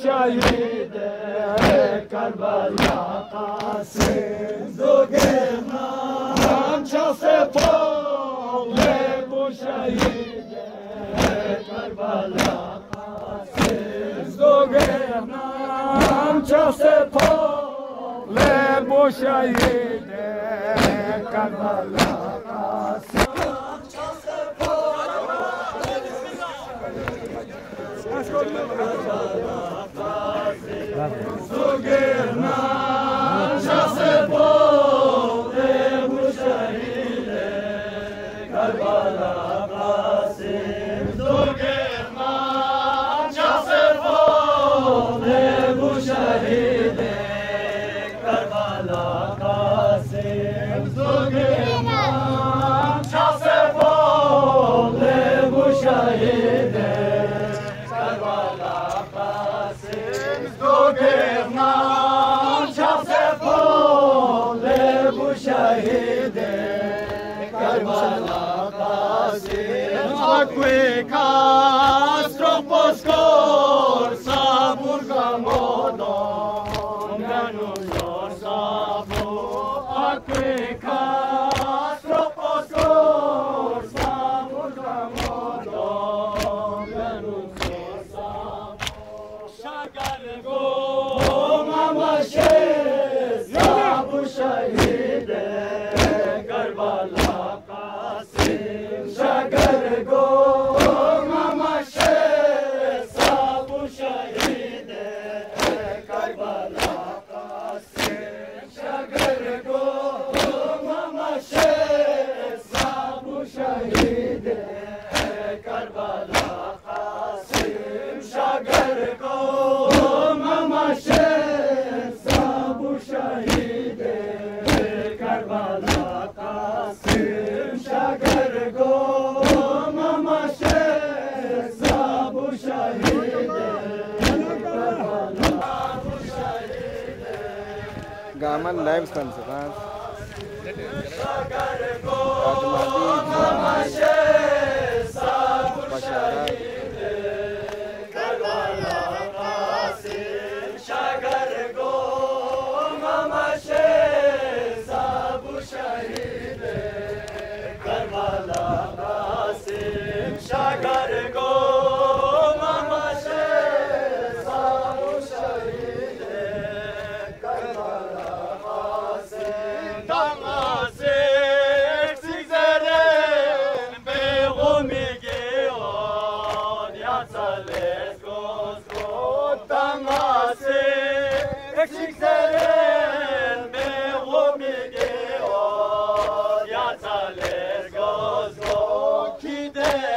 شهید کربلا قاسم زوگرنم چه سپاه بو شهید کربلا قاسم زوگرنم چه سپاه بو شهید کربلا قاسم زوگرنم چه سپاه بو شهید کربلا قاسم زوگرنم چه سپاه بو شهید کربلا قاسم زوگرنم چه سپاه بو شهید شهید کربلا قاسم acque castro poscorsa burgamodo ganun sabo acque castro poscorsa burgamodo ganun sabo shagar go mama shes sabu shahid کربلا قاسم شگر گو ماما سابو شهید کربلا قاسم شگر گو ماما سابو شهید کربلا قاسم شگر گو ماما سابو شهید کربلا شگر گو ماما سابو شهید Gaman live sponsor. شگر گو ماما سابو شهید کربلا قاسم شگر گو ماما سابو شهید کربلا قاسم شگر گو ماما سابو شهید کربلا قاسم تماس سیزرن به غمیگی آن یا سالس گوزگو تماس سیزرن به غمیگی آن یا سالس گوزگو کی ده